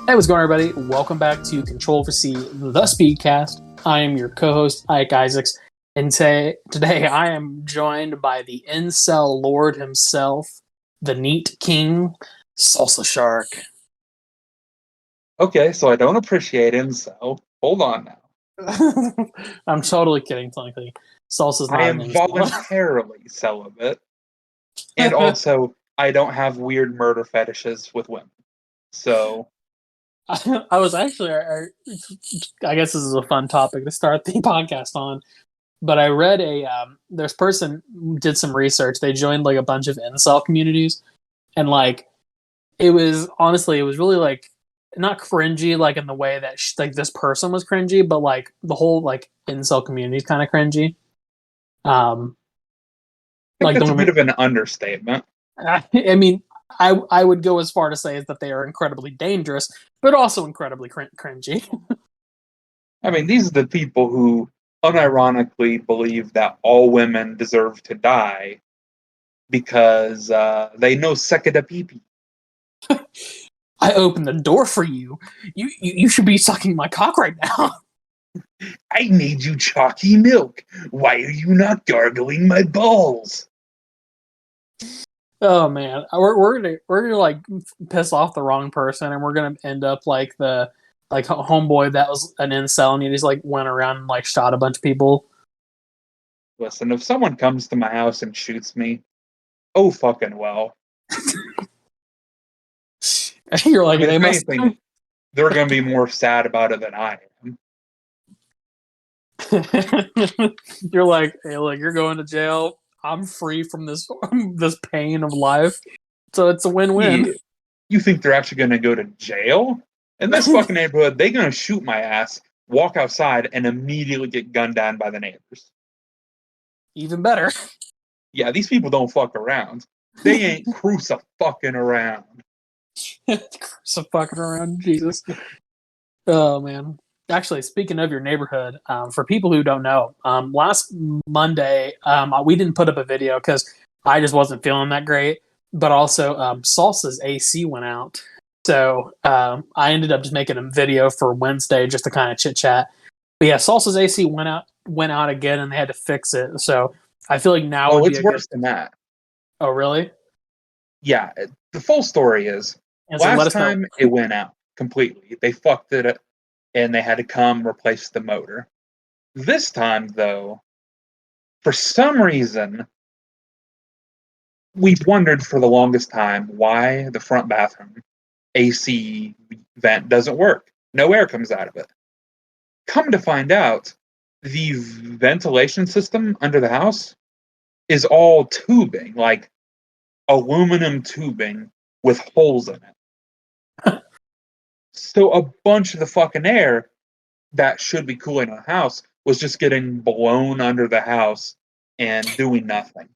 Hey, what's going on, everybody? Welcome back to Ctrl for C, the Speedcast. I am your co-host, Ike Isaacs, and today I am joined by the incel lord himself, the neat king, Salsa Shark. Okay, so I don't appreciate incel. Hold on now. I'm totally kidding, technically. Salsa's not I an am incel. voluntarily celibate. And also, I don't have weird murder fetishes with women. So, I was actually, I guess this is a fun topic to start the podcast on. But I read this person did some research. They joined like a bunch of incel communities, and like it was really like not cringy like in the way that like this person was cringy, but like the whole like incel community is kind of cringy. I think Like that's the a bit women. of an understatement. I mean, I would go as far to say is that they are incredibly dangerous, but also incredibly cringy. I mean, these are the people who unironically believe that all women deserve to die because they know second pee. I opened the door for you. You should be sucking my cock right now. I made you chalky milk. Why are you not gargling my balls? Oh man, we're gonna like piss off the wrong person, and we're gonna end up like the like homeboy that was an incel, and he just like went around and like shot a bunch of people. Listen, if someone comes to my house and shoots me, oh fucking well. You're like I mean, they if must. anything, they're going to be more sad about it than I am. You're like, hey, look, you're going to jail. I'm free from this this pain of life, so it's a win-win. You think they're actually going to go to jail? In this fucking neighborhood, they're going to shoot my ass, walk outside, and immediately get gunned down by the neighbors. Even better. Yeah, these people don't fuck around. They ain't crucifying around. So fucking around, Jesus. Oh man. Actually, speaking of your neighborhood, for people who don't know, last Monday we didn't put up a video because I just wasn't feeling that great. But also, Salsa's AC went out, so I ended up just making a video for Wednesday just to kind of chit chat. But yeah, Salsa's AC went out again, and they had to fix it. So I feel like now Oh, would be it's a good. worse than that. Oh, really? Yeah, the full story is And so let last us know. time it went out completely. They fucked it and they had to come replace the motor. This time, though, for some reason, we've wondered for the longest time why the front bathroom AC vent doesn't work. No air comes out of it. Come to find out, the ventilation system under the house is all tubing, like aluminum tubing with holes in it. So a bunch of the fucking air that should be cooling the house was just getting blown under the house and doing nothing.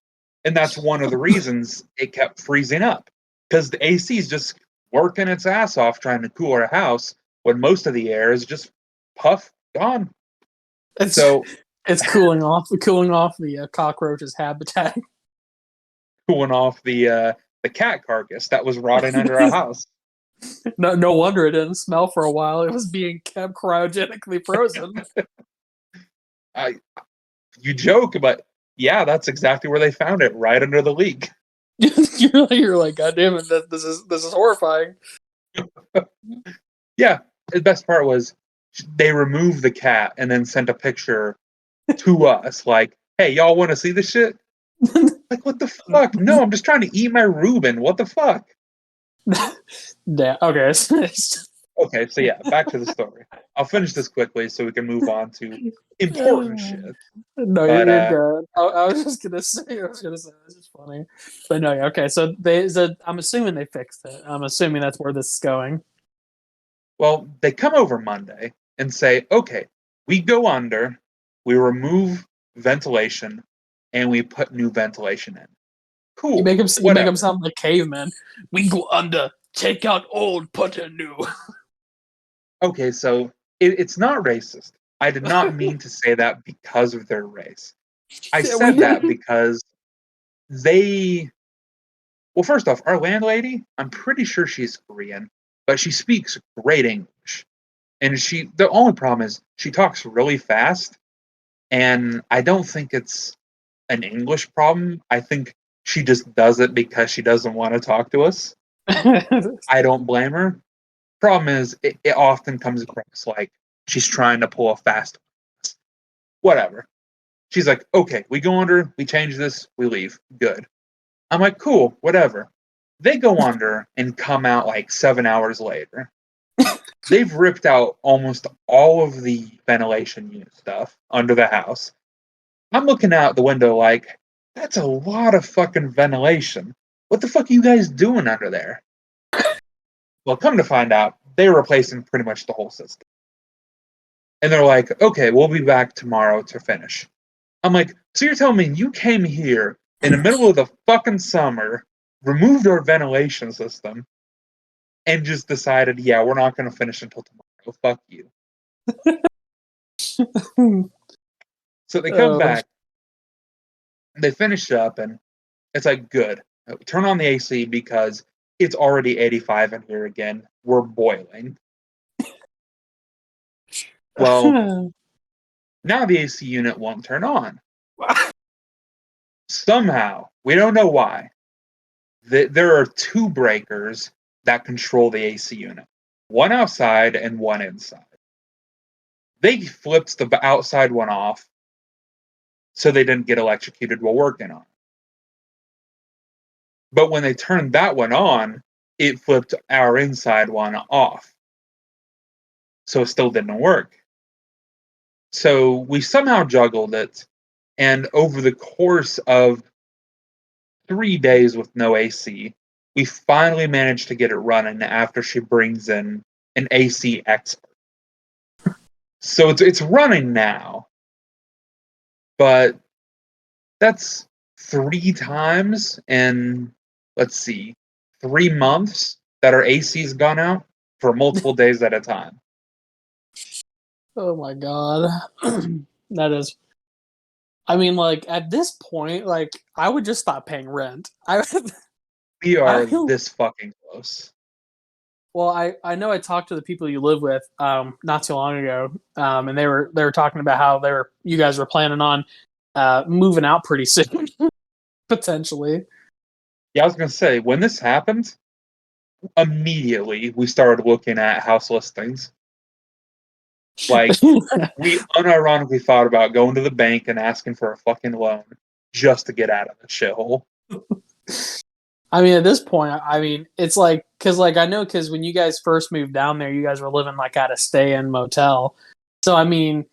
And that's one of the reasons it kept freezing up. Because the AC is just working its ass off trying to cool our house when most of the air is just puff gone. It's So it's cooling off the cockroach's habitat. cooling off the cat carcass that was rotting under our house. No wonder it didn't smell for a while. It was being kept cryogenically frozen. I You joke, but yeah, that's exactly where they found it, right under the leak. you're like, God damn it, this is horrifying. Yeah, the best part was they removed the cat and then sent a picture to us, like, "Hey, y'all want to see this shit?" Like, what the fuck? No, I'm just trying to eat my Reuben. What the fuck? Yeah, okay. Okay, so yeah, back to the story. I'll finish this quickly so we can move on to important shit. No, But you're good. I was just gonna say, this is funny, but no, yeah, okay. So I'm assuming they fixed it. I'm assuming that's where this is going. well, they come over Monday and say, "Okay, we go under, we remove ventilation, and we put new ventilation in." You Cool, make him whatever. sound like caveman. We go under, take out old, put in new. Okay, so it's not racist. I did not mean to say that because of their race. I Yeah, said that because they. Well, first off, our landlady, I'm pretty sure she's Korean. but she speaks great English. And the only problem is she talks really fast, and I don't think it's an English problem. I think she just does it because she doesn't want to talk to us. I don't blame her. Problem is, it often comes across like she's trying to pull a fast one. Whatever. She's like, okay, we go under, we change this, we leave. Good. I'm like, cool, whatever. They go under and come out like 7 hours later. They've ripped out almost all of the ventilation unit stuff under the house. I'm looking out the window like, that's a lot of fucking ventilation. What the fuck are you guys doing under there? Well, come to find out, they're replacing pretty much the whole system. And they're like, okay, we'll be back tomorrow to finish. I'm like, so you're telling me you came here in the middle of the fucking summer, removed our ventilation system, and just decided, yeah, we're not going to finish until tomorrow. Fuck you. So they come back, they finish up, and it's like, good. Turn on the AC because it's already 85 in here again. We're boiling. Well, now the AC unit won't turn on. Somehow, we don't know why, there are two breakers that control the AC unit. One outside and one inside. They flipped the outside one off so they didn't get electrocuted while working on it. But when they turned that one on, it flipped our inside one off. So it still didn't work. So we somehow juggled it, and over the course of 3 days with no AC, we finally managed to get it running after she brings in an AC expert. So it's running now, but that's 3 times in, let's see, 3 months that our AC's gone out for multiple days at a time. Oh my god. That is, I mean, like, at this point, like, I would just stop paying rent. We are this fucking close. Well, I know I talked to the people you live with not too long ago, and they were talking about how you guys were planning on moving out pretty soon, potentially. Yeah, I was gonna say, when this happened, immediately we started looking at house listings. Like, we unironically thought about going to the bank and asking for a fucking loan just to get out of the shithole. I mean, at this point, I mean, it's like, because, like, I know, because when you guys first moved down there, you guys were living, like, at a stay-in motel. So, I mean,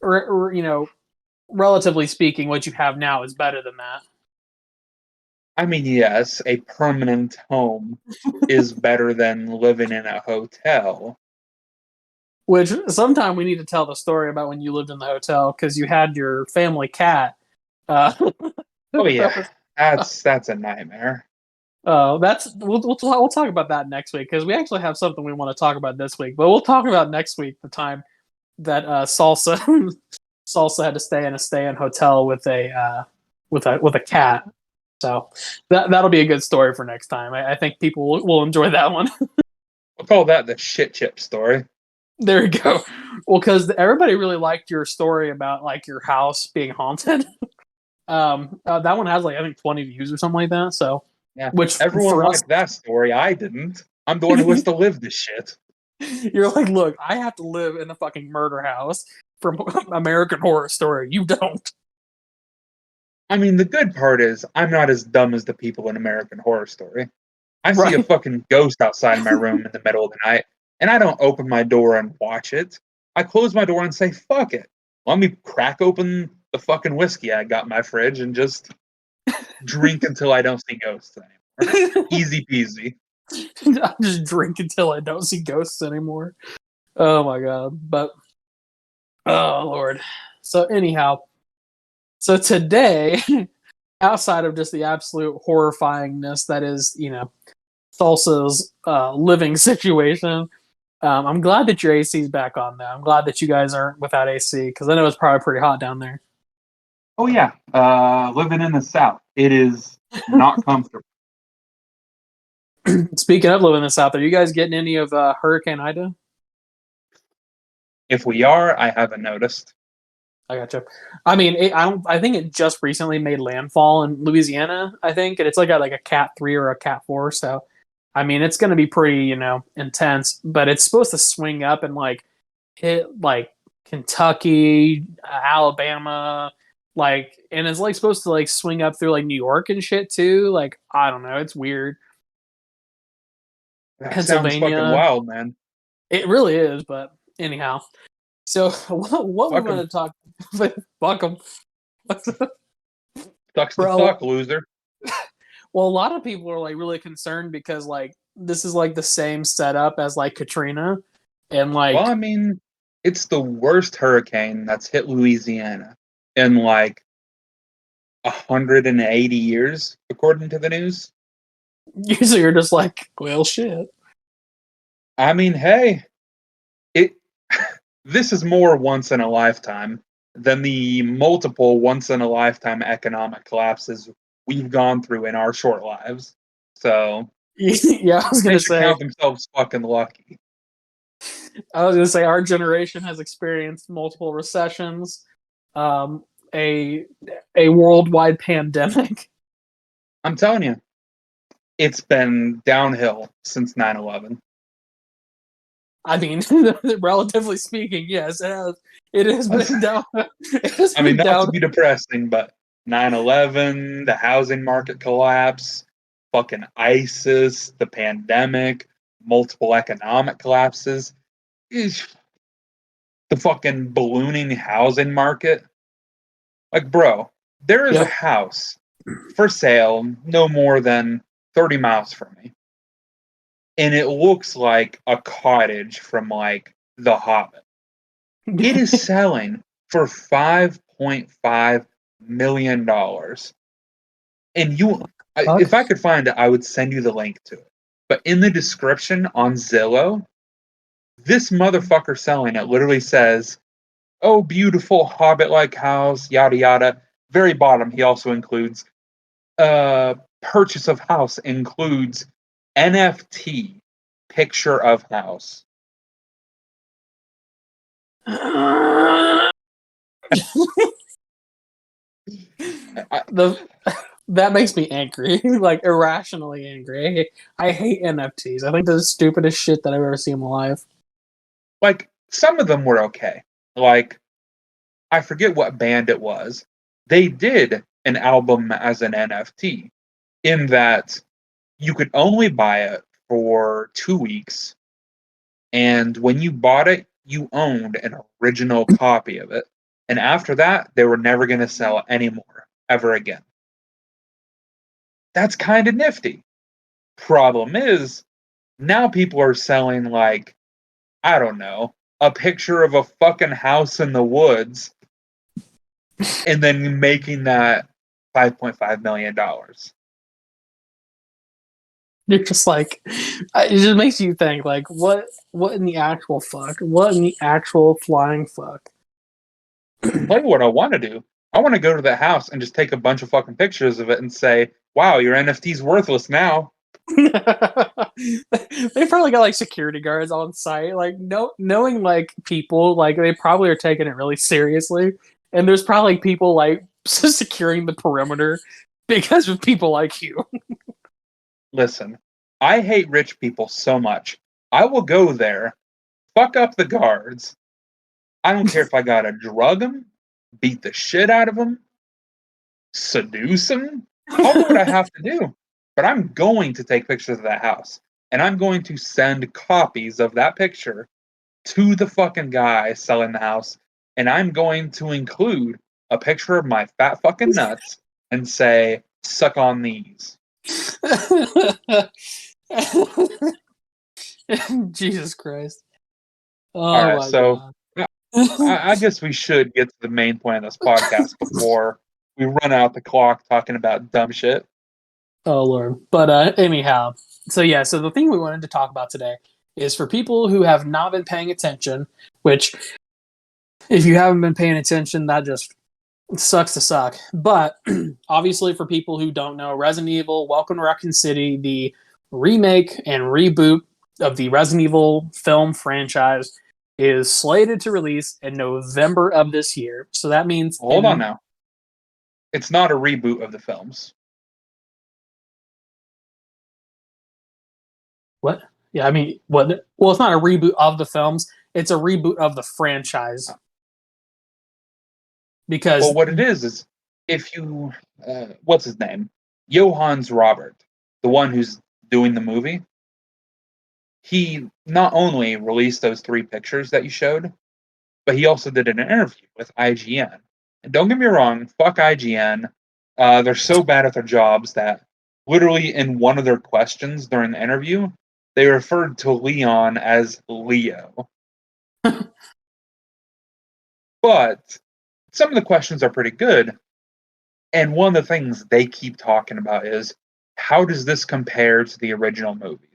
you know, relatively speaking, what you have now is better than that. I mean, yes, a permanent home is better than living in a hotel. Which, sometime we need to tell the story about when you lived in the hotel, because you had your family cat. Oh, yeah. That's a nightmare. We'll talk about that next week, because we actually have something we want to talk about this week, but we'll talk about next week the time that Salsa had to stay in a stay-in hotel with a cat. So that'll be a good story for next time. I think people will enjoy that one. We'll call that the shit chip story. There we go. Well, because everybody really liked your story about, like, your house being haunted. That one has, like, I think 20 views or something like that. So yeah, which everyone liked that story. I didn't. I'm the one who has to live this shit. You're like, look, I have to live in a fucking murder house from American Horror Story. You don't. I mean, the good part is I'm not as dumb as the people in American Horror Story. I see a fucking ghost outside my room in the middle of the night, and I don't open my door and watch it. I close my door and say, fuck it. Let me crack open the fucking whiskey I got in my fridge and just drink until I don't see ghosts anymore. Easy peasy. I just drink until I don't see ghosts anymore. Oh my god. But, oh Lord. So anyhow, so today, outside of just the absolute horrifyingness that is, Salsa's living situation, I'm glad that your AC is back on now. I'm glad that you guys aren't without AC, because I know it's probably pretty hot down there. Oh yeah, living in the South, it is not comfortable. Speaking of living this out there, you guys getting any of Hurricane Ida? If we are, I haven't noticed. I gotcha. I mean, I don't. I think it just recently made landfall in Louisiana. I think, and it's like a Cat 3 or a Cat 4. So, I mean, it's going to be pretty, intense. But it's supposed to swing up and like hit like Kentucky, Alabama, and it's like supposed to like swing up through like New York and shit too. Like, I don't know. It's weird. That sounds fucking Pennsylvania. wild, man. It really is. But anyhow, so what we Fuck want 'em. to talk. Fuck them. Sucks to Bro, suck, loser. well, a lot of people are like really concerned because like this is like the same setup as like Katrina, and Well, I like mean, it's the worst hurricane that's hit Louisiana in like 180 years, according to the news. usually you're just like, well, shit. I mean, hey, it this is more once in a lifetime than the multiple once in a lifetime economic collapses we've gone through in our short lives. So Yeah, I was they gonna should say, count themselves fucking lucky. our generation has experienced multiple recessions, um, a worldwide pandemic. I'm telling you, it's been downhill since 9/11. I mean, relatively speaking, yes, it has. It has been down. It has I mean, been not to down. be depressing, but 9/11, the housing market collapse, fucking ISIS, the pandemic, multiple economic collapses, eesh, the fucking ballooning housing market. Like, bro, there is a Yep. house for sale no more than 30 miles from me. And it looks like a cottage from like The Hobbit. It is selling for $5.5 million. And if Fuck. I could find it, I would send you the link to it. But in the description on Zillow, this motherfucker selling it literally says, "Oh, beautiful hobbit-like house, yada yada." Very bottom, he also includes, purchase of house includes NFT picture of house. I, the That makes me angry, like irrationally angry. I hate NFTs. I think they're the stupidest shit that I've ever seen in my life. like some of them were okay. Like I forget what band it was. They did an album as an NFT in that you could only buy it for 2 weeks, and when you bought it, you owned an original copy of it. And after that, they were never going to sell it anymore, ever again. That's kind of nifty. Problem is, now people are selling, like, I don't know, a picture of a fucking house in the woods and then making that $5.5 million. You're just like, it just makes you think, like, what in the actual fuck? What in the actual flying fuck? Tell you what I want to do. I want to go to that house and just take a bunch of fucking pictures of it and say, "Wow, your NFT's worthless now." They probably got like security guards on site, like no, knowing like people, like they probably are taking it really seriously, and there's probably people like securing the perimeter because of people like you. Listen, I hate rich people so much. I will go there, fuck up the guards. I don't care if I gotta drug them, beat the shit out of them, seduce them. I'll do what I have to do. But I'm going to take pictures of that house. And I'm going to send copies of that picture to the fucking guy selling the house. And I'm going to include a picture of my fat fucking nuts and say, "Suck on these." Jesus Christ! All Oh right, my so god! I guess we should get to the main point of this podcast before we run out the clock talking about dumb shit. Oh Lord! But anyhow, so yeah, so the thing we wanted to talk about today is for people who have not been paying attention. Which, if you haven't been paying attention, that just sucks to suck. But obviously, for people who don't know, Resident Evil, Welcome to Raccoon City, the remake and reboot of the Resident Evil film franchise is slated to release in November of this year. So that means Hold on now. It's not a reboot of the films. What? Yeah, I mean, what? Well, it's not a reboot of the films. It's a reboot of the franchise. Because Well, what it is if you, what's his name? Johannes Robert, the one who's doing the movie, he not only released those 3 pictures that you showed, but he also did an interview with IGN. And don't get me wrong, fuck IGN. They're so bad at their jobs that literally in one of their questions during the interview, they referred to Leon as Leo. But some of the questions are pretty good. And one of the things they keep talking about is, how does this compare to the original movies?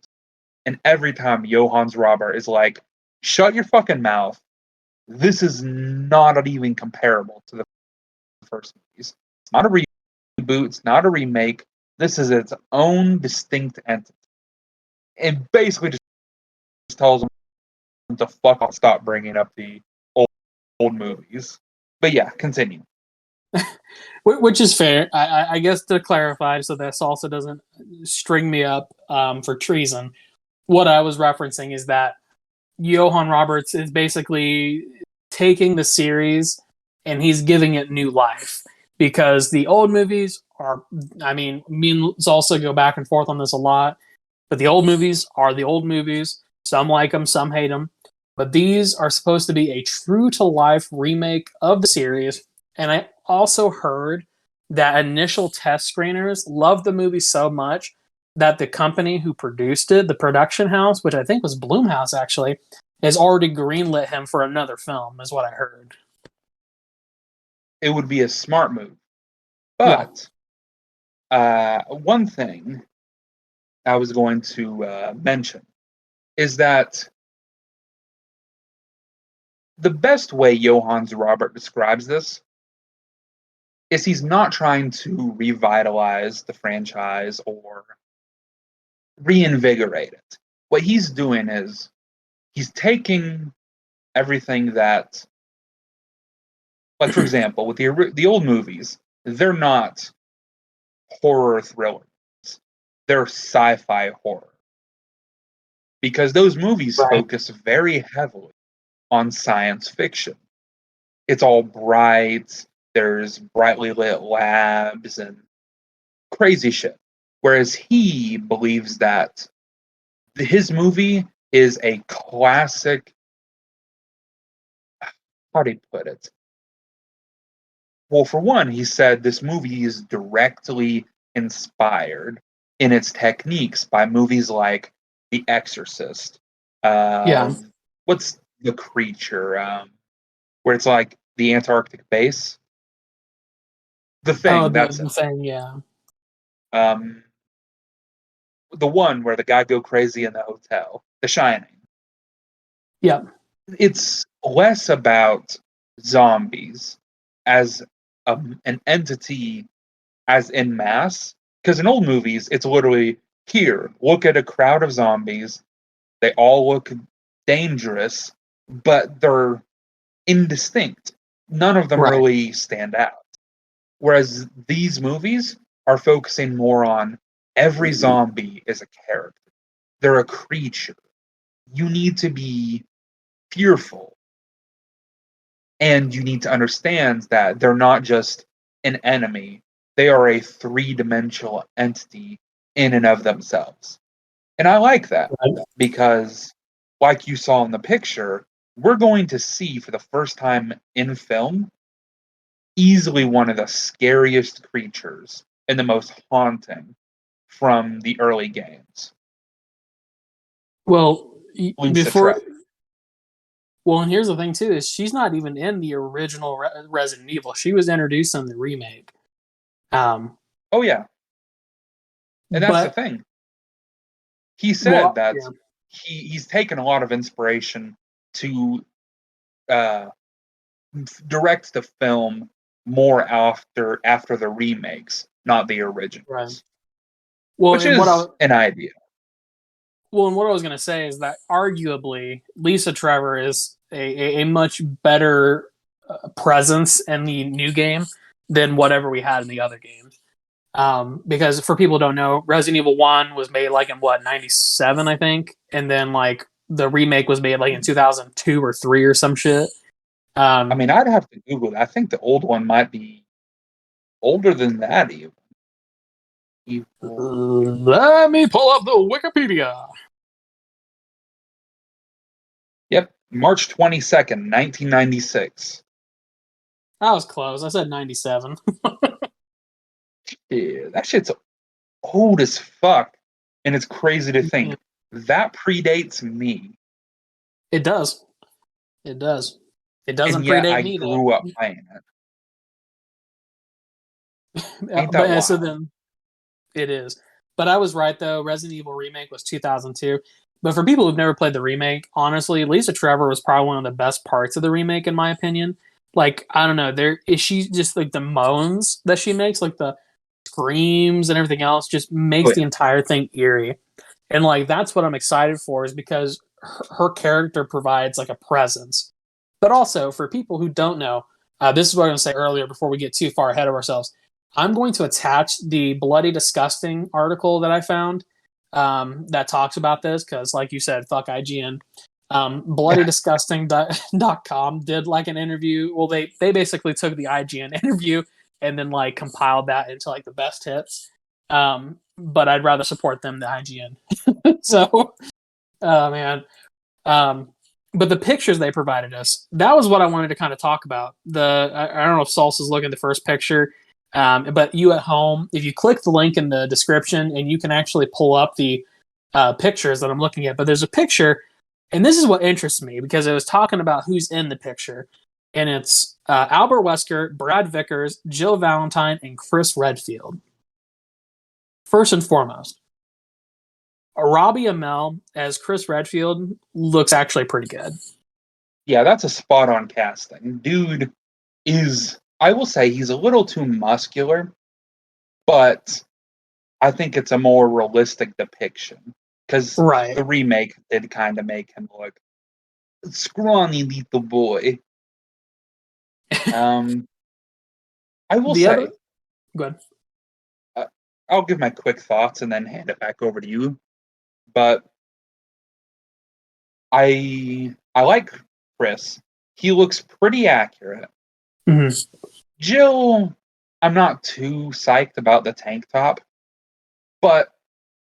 And every time Johannes Robert is like, shut your fucking mouth. This is not even comparable to the first movies. It's not a reboot. It's not a remake. This is its own distinct entity. And basically just tells them to fuck off, stop bringing up the old movies. But yeah, continue. Which is fair, I guess, to clarify, so that Salsa doesn't string me up for treason. What I was referencing is that Johann Roberts is basically taking the series and he's giving it new life, because the old movies are, I mean, me and Salsa go back and forth on this a lot, but the old movies are the old movies. Some like them, some hate them, but these are supposed to be a true to life remake of the series. And I also heard that initial test screeners loved the movie so much that the company who produced it, the production house, which I think was Blumhouse actually, has already greenlit him for another film, is what I heard. It would be a smart move. Yeah. But one thing I was going to mention is that the best way Johannes Robert describes this is he's not trying to revitalize the franchise or reinvigorate it. What he's doing is he's taking everything that, like for example, with the old movies, they're not horror thrillers, they're sci-fi horror, because those movies Right. focus very heavily on science fiction. It's all bright, there's brightly lit labs and crazy shit. Whereas he believes that his movie is a classic. How do you put it? Well, for one, he said this movie is directly inspired in its techniques by movies like The Exorcist. Yeah. What's the creature? Where it's like the Antarctic base. The Oh, Thing. That's the it. thing. Yeah. Um, the one where the guy go crazy in the hotel. The Shining. Yeah. It's less about zombies as an entity as in mass. Because in old movies, it's literally, here, look at a crowd of zombies. They all look dangerous, but they're indistinct. None of them Right. really stand out. Whereas these movies are focusing more on every zombie is a character. They're a creature. You need to be fearful. And you need to understand that they're not just an enemy, they are a 3-dimensional entity in and of themselves. And I like that Right. because, like you saw in the picture, we're going to see for the first time in film easily one of the scariest creatures and the most haunting from the early games. Well, Lisa before. Trap. Well, and here's the thing too: is she's not even in the original Resident Evil. She was introduced in the remake. Um, Oh yeah, and that's the but thing. He said well, that yeah. he's taken a lot of inspiration to uh, direct the film more after the remakes, not the Right. originals, Well, which and what I is an idea. Well, and what I was going to say is that arguably Lisa Trevor is a much better presence in the new game than whatever we had in the other games. Because for people who don't know, Resident Evil 1 was made like in what, 97, I think. And then like the remake was made like in 2002 or 3 or some shit. I mean, I'd have to Google that. I think the old one might be older than that even. Let me pull up the Wikipedia. Yep, March 22nd, 1996. I was close. I said 97. Yeah, that shit's old as fuck. And it's crazy to think that predates me. It does. It does. It doesn't And yet predate I me though. grew up playing it. Ain't that But so wild? then it is. But I was right though. Resident Evil remake was 2002. But for people who've never played the remake, honestly, Lisa Trevor was probably one of the best parts of the remake, in my opinion. Like I don't know, there is she just like the moans that she makes, like the screams and everything else, just Oh, makes the yeah. entire thing eerie. And like that's what I'm excited for, is because her character provides like a presence. But also for people who don't know, this is what I was going to say earlier before we get too far ahead of ourselves. I'm going to attach the Bloody Disgusting article that I found that talks about this because, like you said, fuck IGN. BloodyDisgusting.com did like an interview. Well, they basically took the IGN interview and then like compiled that into like the best hits. But I'd rather support them than IGN. So, man. But the pictures they provided us, that was what I wanted to kind of talk about. I don't know if Salsa's looking at the first picture, but you at home, if you click the link in the description, and you can actually pull up the pictures that I'm looking at. But there's a picture, and this is what interests me because it was talking about who's in the picture, and it's Albert Wesker, Brad Vickers, Jill Valentine, and Chris Redfield. First and foremost, Robbie Amell as Chris Redfield looks actually pretty good. Yeah, that's a spot on casting. Dude is, I will say, he's a little too muscular, but I think it's a more realistic depiction because Right. the remake did kind of make him look scrawny little boy. I will The other, say, go ahead. I'll give my quick thoughts and then hand it back over to you. But I like Chris. He looks pretty accurate. Mm-hmm. Jill, I'm not too psyched about the tank top, but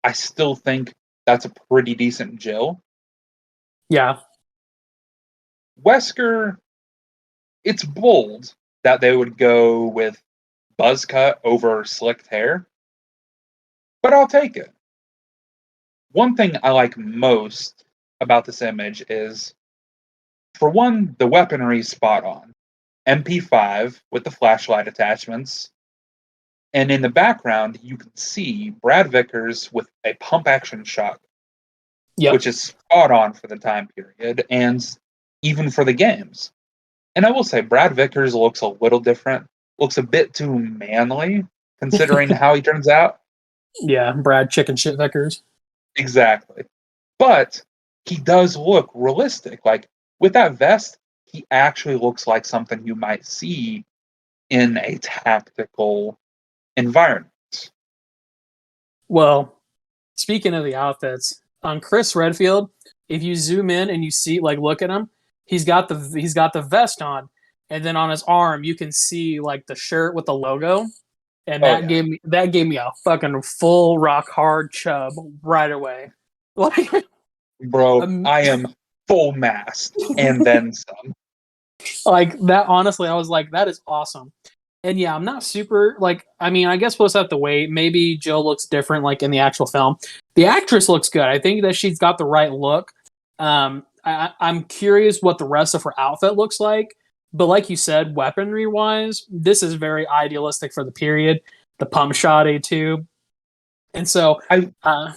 I still think that's a pretty decent Jill. Yeah. Wesker, it's bold that they would go with buzz cut over slicked hair, but I'll take it. One thing I like most about this image is, for one, the weaponry spot on. MP5 with the flashlight attachments. And in the background, you can see Brad Vickers with a pump action shotgun, Yep. which is spot on for the time period and even for the games. And I will say, Brad Vickers looks a little different, looks a bit too manly considering how he turns out. Yeah, Brad Chicken Shit Vickers. Exactly. But he does look realistic. Like with that vest, he actually looks like something you might see in a tactical environment. Well, speaking of the outfits, on Chris Redfield, if you zoom in and you see, like, look at him, he's got the vest on, and then on his arm you can see like the shirt with the logo, and Oh, that yeah. gave me a fucking full rock hard chub right away. Like, Bro, I am full mast and then some. like that. Honestly, I was like, that is awesome. And yeah, I'm not super like. I mean, I guess we'll just have to wait. Maybe Jill looks different, like in the actual film. The actress looks good. I think that she's got the right look. I'm curious what the rest of her outfit looks like. But like you said, weaponry wise, this is very idealistic for the period. The pump shotty too, and so I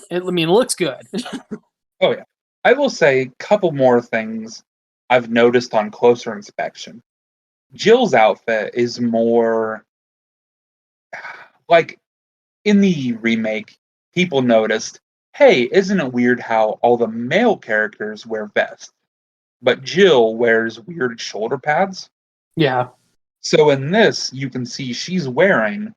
mean, it looks good. Oh, yeah. I will say a couple more things I've noticed on closer inspection. Jill's outfit is more like in the remake, people noticed hey, isn't it weird how all the male characters wear vests, but Jill wears weird shoulder pads? Yeah. So in this, you can see she's wearing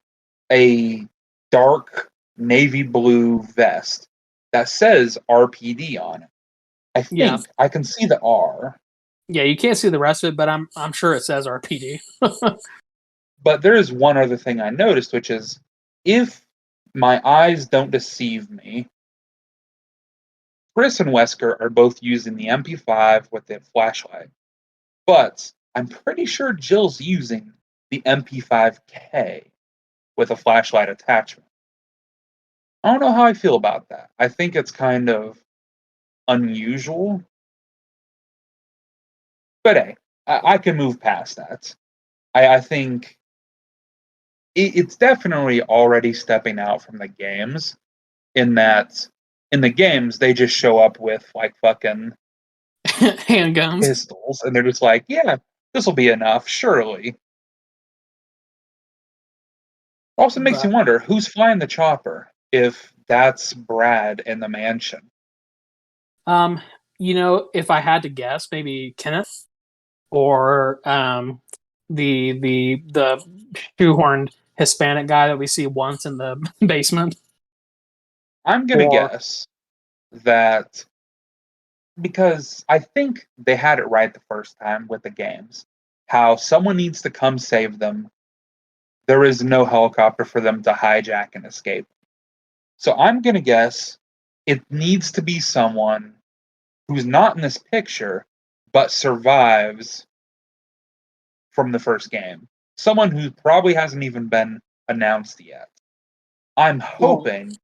a dark navy blue vest that says RPD on it. I Yeah. think I can see the R. Yeah, you can't see the rest of it, but I'm sure it says RPD. But there is one other thing I noticed, which is if my eyes don't deceive me, Chris and Wesker are both using the MP5 with the flashlight. But I'm pretty sure Jill's using the MP5K with a flashlight attachment. I don't know how I feel about that. I think it's kind of unusual. But hey, I can move past that. I think it's definitely already stepping out from the games in that in the games they just show up with like fucking Handguns. pistols and they're just like, yeah, this will be enough, surely. Also makes you But wonder who's flying the chopper if that's Brad in the mansion. um, if I had to guess, maybe Kenneth or the shoehorned Hispanic guy that we see once in the basement. I'm gonna Or guess that because I think they had it right the first time with the games. How someone needs to come save them. There is no helicopter for them to hijack and escape. So I'm going to guess it needs to be someone who's not in this picture, but survives from the first game. Someone who probably hasn't even been announced yet. I'm well, hoping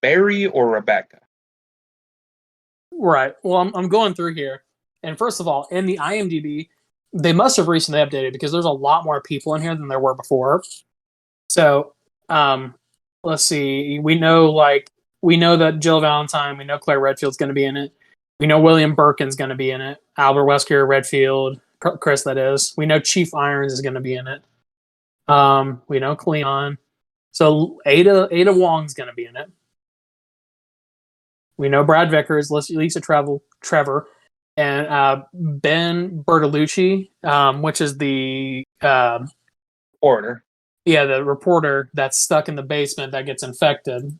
Barry or Rebecca. right. Well, I'm going through here, and first of all, in the IMDb, they must have recently updated because there's a lot more people in here than there were before. So, let's see. We know that Jill Valentine, we know Claire Redfield's going to be in it. We know William Birkin's going to be in it. Albert Wesker, Redfield, Chris, that is. We know Chief Irons is going to be in it. We know Cleon. So Ada Wong's going to be in it. We know Brad Vickers, Lisa Trevor, and Ben Bertolucci, which is the Order. the reporter that's stuck in the basement that gets infected.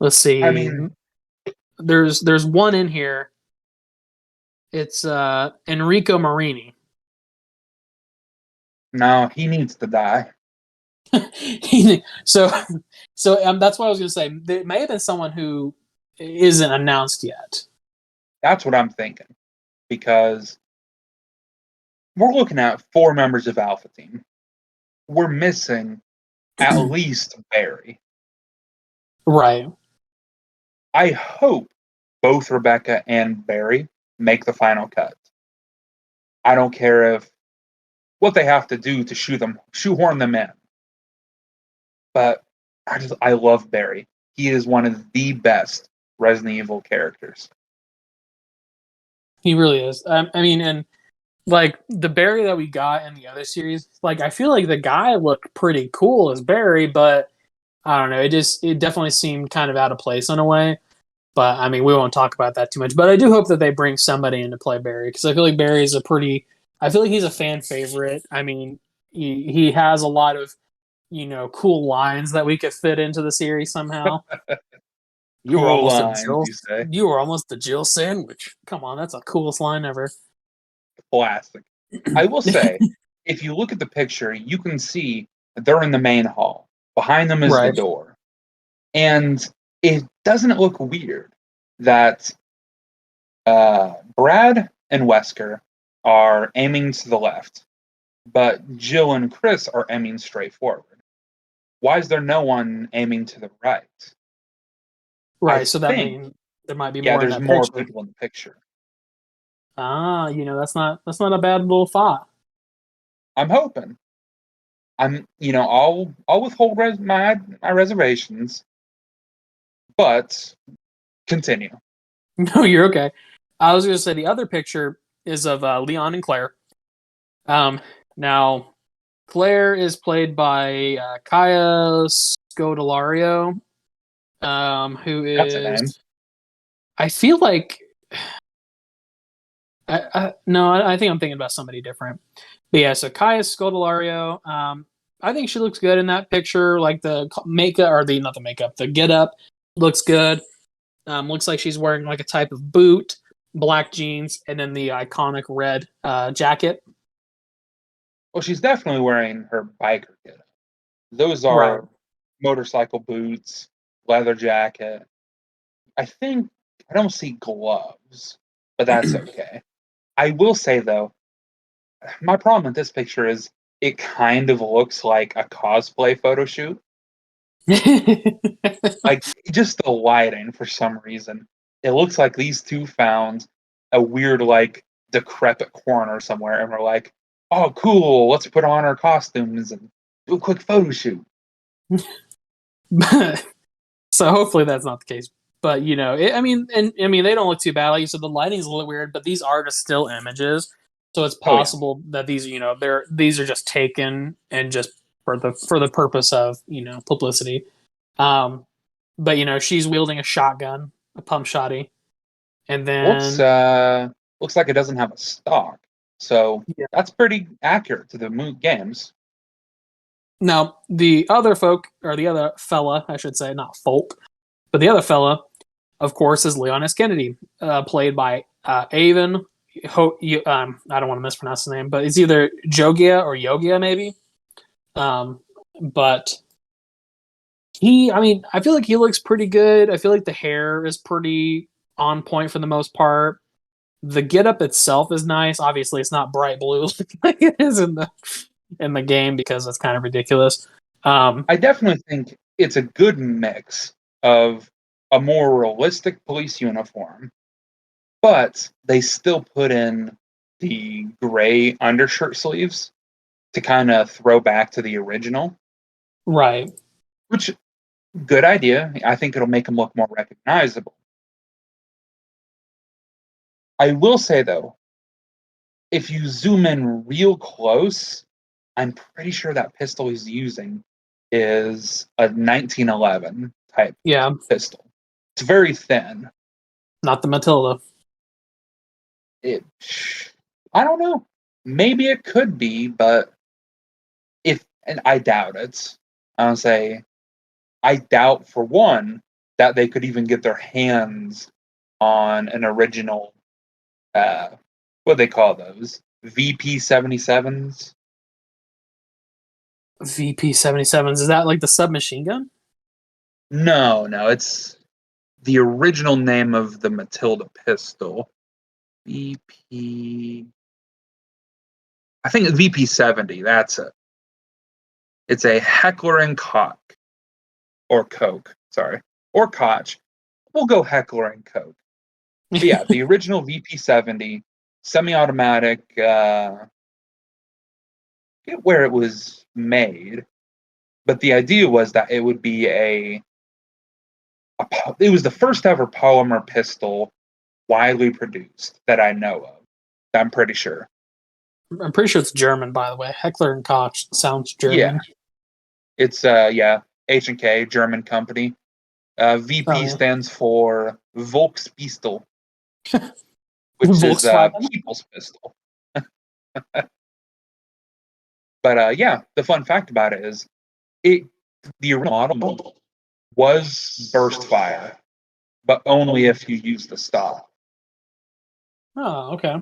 Let's I see. mean, There's one in here. It's Enrico Marini. no, he needs to die. so that's what I was going to say. There may have been someone who isn't announced yet. That's what I'm thinking. Because we're looking at 4 members of Alpha Team. We're missing at least Barry. Right. I hope both Rebecca and Barry make the final cut. I don't care if what they have to do to shoehorn them in. But I love Barry. He is one of the best Resident Evil characters. He really is. I mean, and like the Barry that we got in the other series, like I feel like the guy looked pretty cool as Barry, but I don't know. It definitely seemed kind of out of place in a way. But I mean, we won't talk about that too much. But I do hope that they bring somebody in to play Barry because I feel like Barry is I feel like he's a fan favorite. I mean, he has a lot of cool lines that we could fit into the series somehow. You were Cool almost a lines, Jill. you say? You were almost the Jill sandwich. Come on, that's the coolest line ever. Classic. I will say, if you look at the picture, you can see that they're in the main hall. Behind them is the Right. door. And it doesn't look weird that Brad and Wesker are aiming to the left, but Jill and Chris are aiming straight forward. Why is there no one aiming to the right? I Right. So that think, means there might be yeah, more in there's that more picture. people in the picture. That's not a bad little thought. I'm hoping. I'll withhold my reservations, but continue. No, you're okay. I was going to say the other picture is of Leon and Claire. Now Claire is played by Kaya Scodelario, who That's a name. is, I feel like, I think I'm thinking about somebody different. But yeah, so Kaya Scodelario, I think she looks good in that picture. Like the makeup, or not the makeup, the get up looks good. Looks like she's wearing like a type of boot, black jeans, and then the iconic red jacket. Well, she's definitely wearing her biker kit. Those Right. are motorcycle boots, leather jacket. I think I don't see gloves, but that's okay. I will say though, my problem with this picture is it kind of looks like a cosplay photo shoot. Like just the lighting for some reason. It looks like these two found a weird like decrepit corner somewhere and we're like, oh cool, let's put on our costumes and do a quick photo shoot. So hopefully that's not the case. But I mean they don't look too bad. Like you said, the lighting's a little weird, but these are just still images, so it's Oh yeah. possible that these are just taken and just for the purpose of publicity. Um, but she's wielding a shotgun, a pump shotty, and Looks then looks like it doesn't have a stock. So yeah. that's pretty accurate to the games. Now the other fella, I should say, not folk, but the other fella, of course, is Leon S. Kennedy, played by Avon. I don't want to mispronounce his name, but it's either Jogia or Yogia, maybe. But I feel like he looks pretty good. I feel like the hair is pretty on point for the most part. The getup itself is nice. Obviously, it's not bright blue like it is in the game because it's kind of ridiculous. I definitely think it's a good mix of a more realistic police uniform, but they still put in the gray undershirt sleeves to kind of throw back to the original, Right. which good idea. I think it'll make them look more recognizable. I will say though, if you zoom in real close, I'm pretty sure that pistol he's using is a 1911 type Yeah. pistol. It's very thin. Not the Matilda. It, I don't know. Maybe it could be, but and I doubt it. I'll say I doubt for one that they could even get their hands on an original. What do they call those? VP-77s. VP-77s. Is that like the submachine gun? No, it's the original name of the Matilda pistol. VP. I think VP-70. That's it. It's a Heckler and Koch, or Coke. Sorry, or Koch. We'll go Heckler and Koch. But yeah, the original VP-70 semi-automatic. Forget where it was made, but the idea was that it would be it was the first ever polymer pistol widely produced that I know of. I'm pretty sure. I'm pretty sure it's German, by the way. Heckler and Koch sounds German. Yeah, it's H&K, German company. VP stands for Volkspistol, which is People's Pistol. But the fun fact about it is the original model was burst fire, but only if you use the stock. Oh, okay.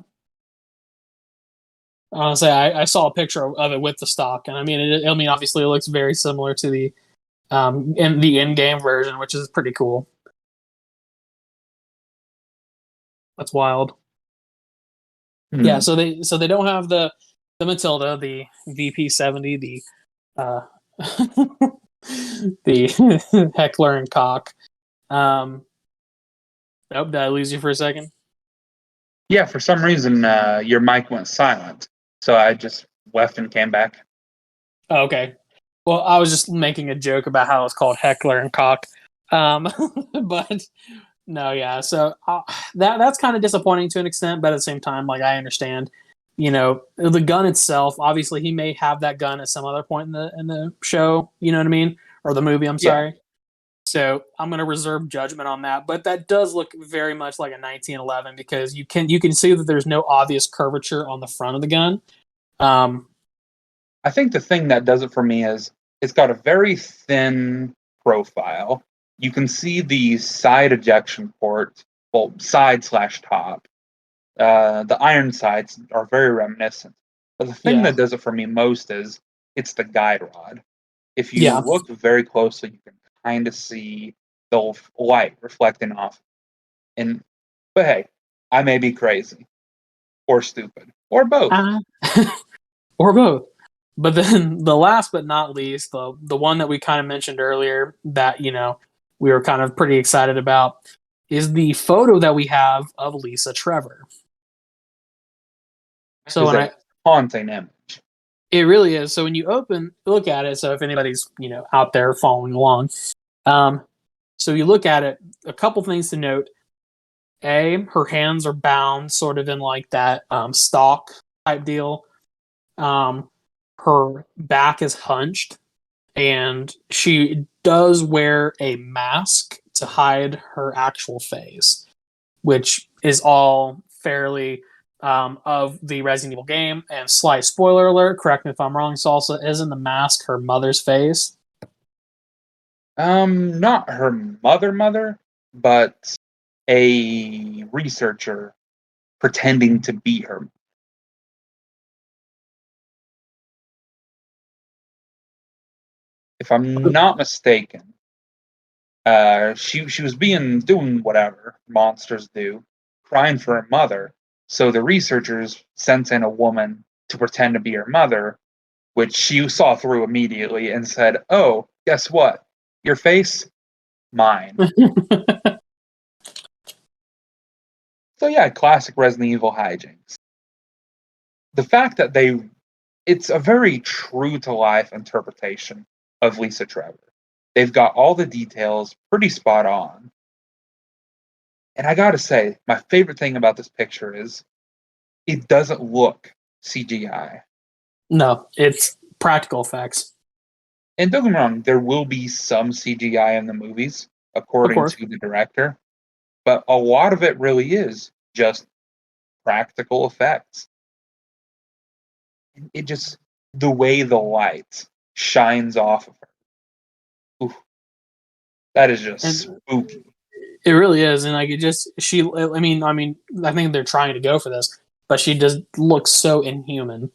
Honestly, I saw a picture of it with the stock, and I mean, obviously, it looks very similar to the in the in-game version, which is pretty cool. That's wild. Yeah, so they don't have the Matilda, the VP-70, the the Heckler and Koch. Oh, did I lose you for a second? Yeah, for some reason your mic went silent, so I just left and came back. Oh, okay. Well, I was just making a joke about how it's called Heckler and Koch, but no, yeah. So that's kind of disappointing to an extent, but at the same time, like I understand, the gun itself. Obviously, he may have that gun at some other point in the show. You know what I mean? or the movie. I'm Yeah. sorry. So I'm going to reserve judgment on that, but that does look very much like a 1911 because you can see that there's no obvious curvature on the front of the gun. I think the thing that does it for me is it's got a very thin profile. You can see the side ejection port, well, side/top. The iron sides are very reminiscent. But the thing Yeah, that does it for me most is it's the guide rod. If you yeah. look very closely, you can kind of see the light reflecting off. But hey, I may be crazy or stupid or both. Uh, or both. But then the last but not least, the one that we kind of mentioned earlier that, we were kind of pretty excited about is the photo that we have of Lisa Trevor. So Is when a haunting image. it really is. So when you look at it, so if anybody's, out there following along, so you look at it, a couple things to note. Her hands are bound sort of in like that stock type deal. Her back is hunched, and she does wear a mask to hide her actual face, which is all fairly of the Resident Evil game. And slight spoiler alert, correct me if I'm wrong, Salsa, isn't the mask her mother's face? Not her mother, but a researcher pretending to be her. If I'm not mistaken, she was doing whatever monsters do, crying for her mother. So the researchers sent in a woman to pretend to be her mother, which she saw through immediately and said, "Oh, guess what? Your face, mine." So yeah, classic Resident Evil hijinks. The fact that it's a very true to life interpretation of Lisa Trevor. They've got all the details pretty spot on. And I gotta say, my favorite thing about this picture is it doesn't look CGI. No, it's practical effects. And don't get me wrong, there will be some CGI in the movies, Of according course. to the director, but a lot of it really is just practical effects. It just, the way the light shines off of her. Oof, that is just And spooky. it really is. And like I think they're trying to go for this, but she just looks so inhuman.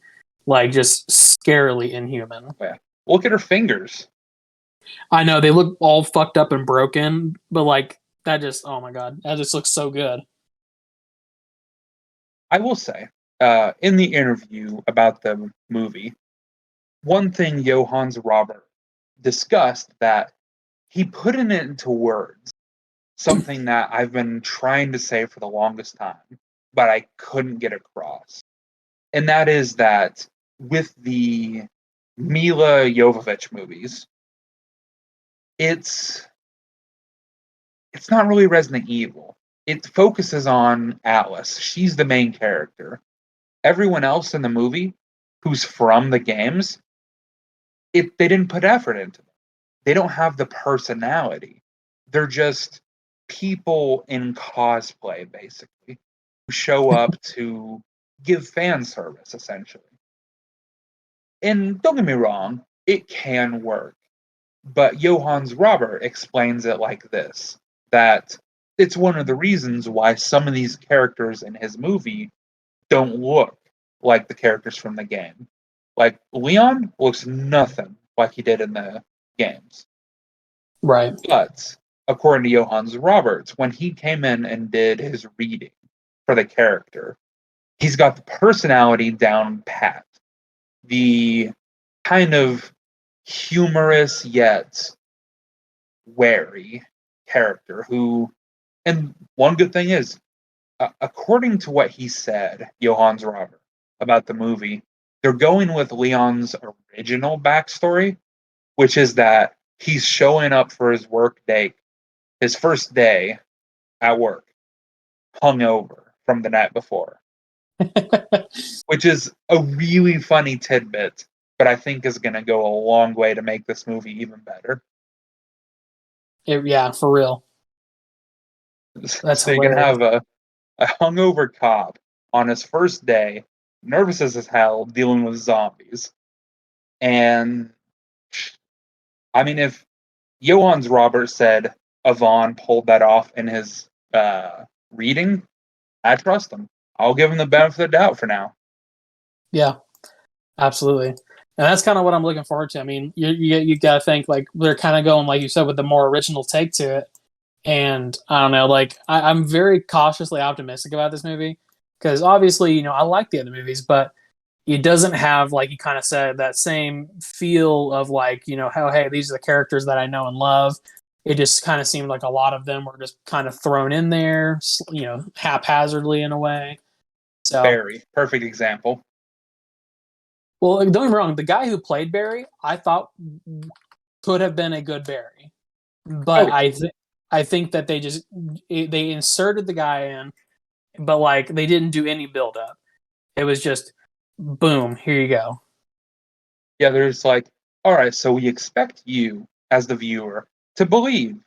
Like just scarily inhuman. Yeah. Look at her fingers. I know they look all fucked up and broken, but like that just oh my god, that just looks so good. I will say, in the interview about the movie, one thing Johannes Robert discussed that he put it into words, something that I've been trying to say for the longest time, but I couldn't get across. And that is that with the Mila Jovovich movies, it's not really Resident Evil. It focuses on Alice. She's the main character. Everyone else in the movie who's from the games, they didn't put effort into them. They don't have the personality. They're just people in cosplay, basically, who show up to give fan service, essentially. And don't get me wrong, it can work. But Johannes Robert explains it like this, that it's one of the reasons why some of these characters in his movie don't look like the characters from the game. Like Leon looks nothing like he did in the games. Right. But according to Johannes Roberts, when he came in and did his reading for the character, he's got the personality down pat. The kind of humorous yet wary character who, and one good thing is, according to what he said, Johannes Robert, about the movie, they're going with Leon's original backstory, which is that he's showing up for his work day, his first day at work, hungover from the night before, which is a really funny tidbit, but I think is going to go a long way to make this movie even better. Yeah, for real. That's So you can hilarious. have a hungover cop on his first day, nervous as hell, dealing with zombies. And I mean, if Johannes Robert said Avon pulled that off in his reading, I trust him. I'll give him the benefit of the doubt for now. Yeah, absolutely. And that's kind of what I'm looking forward to. I mean, you got to think like they're kind of going, like you said, with the more original take to it. And I don't know, like I'm very cautiously optimistic about this movie because obviously, I like the other movies, but it doesn't have, like you kind of said, that same feel of like, how, hey, these are the characters that I know and love. It just kind of seemed like a lot of them were just kind of thrown in there, haphazardly in a way. So, Barry, perfect example. well, don't get me wrong, the guy who played Barry, I thought could have been a good Barry, Oh, but I think that they inserted the guy in, but like they didn't do any build up. It was just boom, here you go. yeah, there's like, all right, so we expect you, as the viewer, to believe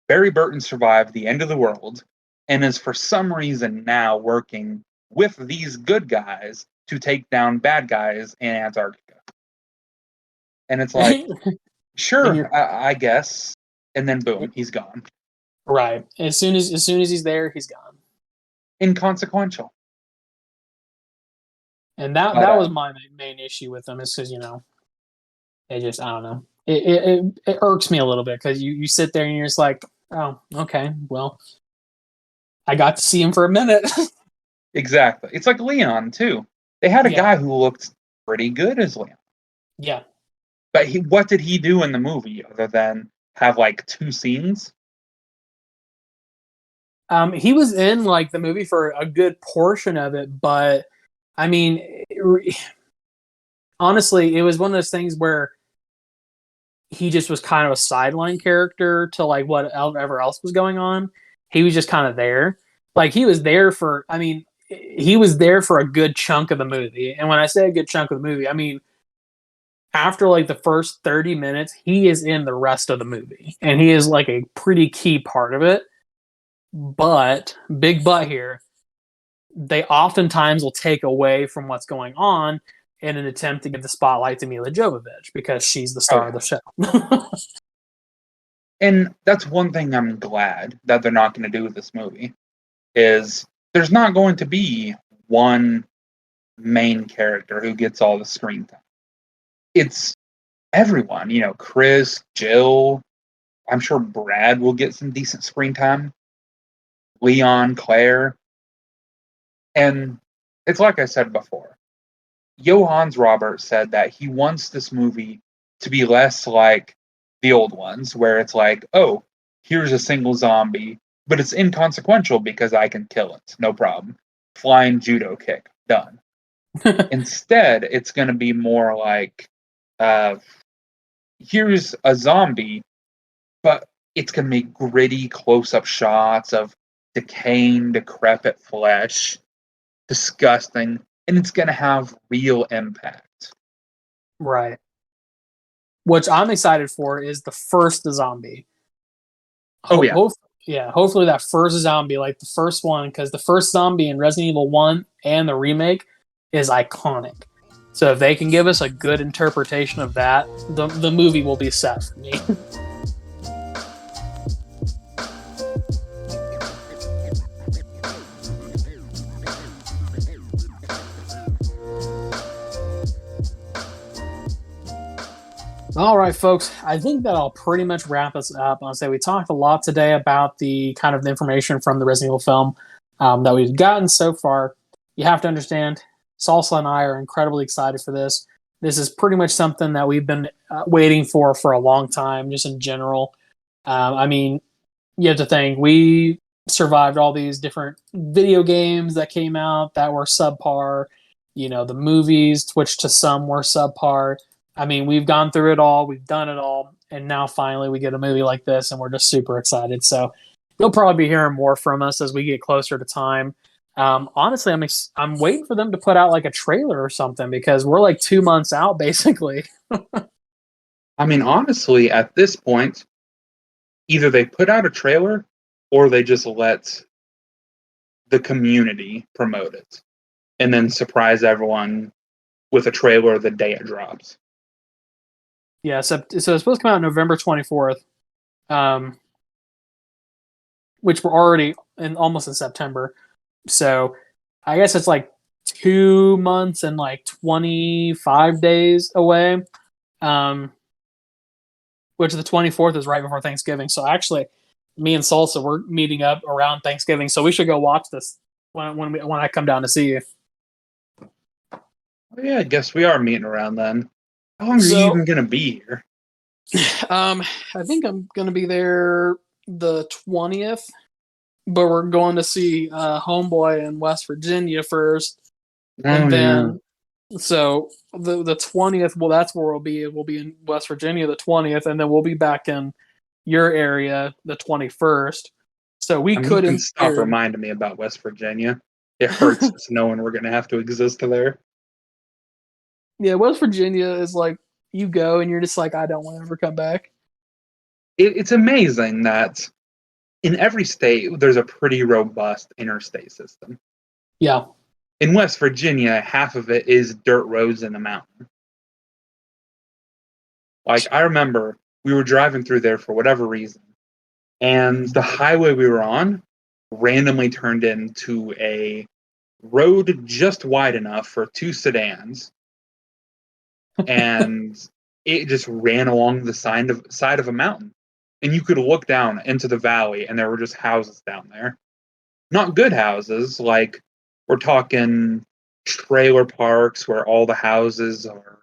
Barry Burton survived the end of the world and is for some reason now working with these good guys to take down bad guys in Antarctica. And it's like, And sure, you're I guess. And then boom, he's gone. right. As soon as he's there, he's gone. Inconsequential. And that But that was my main issue with them, is because it just, I don't know. It irks me a little bit because you sit there and you're just like, oh, okay, well, I got to see him for a minute. exactly. It's like Leon, too. They had a Yeah, guy who looked pretty good as Leon. yeah. But what did he do in the movie other than have like 2 scenes? He was in like the movie for a good portion of it, but I mean, honestly, it was one of those things where he just was kind of a sideline character to like whatever else was going on. He was just kind of there. Like he was there for, I mean, he was there for a good chunk of the movie. And when I say a good chunk of the movie, I mean after like the first 30 minutes, he is in the rest of the movie. And he is like a pretty key part of it. But big but here, they oftentimes will take away from what's going on in an attempt to give the spotlight to Mila Jovovich because she's the Oh, star yeah. of the show. And that's one thing I'm glad that they're not going to do with this movie is there's not going to be one main character who gets all the screen time. It's everyone, Chris, Jill, I'm sure Brad will get some decent screen time, Leon, Claire. And it's like I said before, Johannes Robert said that he wants this movie to be less like the old ones, where it's like, oh, here's a single zombie, but it's inconsequential because I can kill it, no problem. Flying judo kick, done. Instead, it's going to be more like, uh, here's a zombie, but it's going to be gritty close-up shots of decaying, decrepit flesh, disgusting, and it's going to have real impact. Right. Which I'm excited for is the first zombie. Oh, yeah. Hopefully that first zombie, like the first one, because the first zombie in Resident Evil 1 and the remake is iconic. So if they can give us a good interpretation of that, the movie will be set for me. All right, folks. I think that'll pretty much wrap us up. I'll say we talked a lot today about the kind of information from the Resident Evil film that we've gotten so far. You have to understand, Salsa and I are incredibly excited for this. This is pretty much something that we've been waiting for a long time, just in general. I mean, you have to think we survived all these different video games that came out that were subpar. The movies, which to some were subpar. I mean, we've gone through it all, we've done it all, and now finally we get a movie like this, and we're just super excited. So you'll probably be hearing more from us as we get closer to time. Honestly, I'm waiting for them to put out like a trailer or something because we're like 2 months out basically. I mean, honestly, at this point, either they put out a trailer or they just let the community promote it and then surprise everyone with a trailer the day it drops. Yeah, so it's supposed to come out November 24th, which we're already almost in September. So I guess it's like 2 months and like 25 days away. Which the 24th is right before Thanksgiving. So actually, me and Salsa, we're meeting up around Thanksgiving. So we should go watch this when I come down to see you. Well, yeah, I guess we are meeting around then. How long are you even going to be here? I think I'm going to be there the 20th, but we're going to see Homeboy in West Virginia first. And then, so the 20th, well, that's where we'll be. We'll be in West Virginia the 20th, and then we'll be back in your area the 21st. So we couldn't stop reminding me about West Virginia. It hurts knowing we're going to have to exist there. Yeah, West Virginia is like, you go and you're just like, I don't want to ever come back. It's amazing that in every state, there's a pretty robust interstate system. Yeah. In West Virginia, half of it is dirt roads in the mountain. Like, I remember we were driving through there for whatever reason, and the highway we were on randomly turned into a road just wide enough for 2 sedans, and it just ran along the side of a mountain. And you could look down into the valley, and there were just houses down there. Not good houses, like we're talking trailer parks where all the houses are,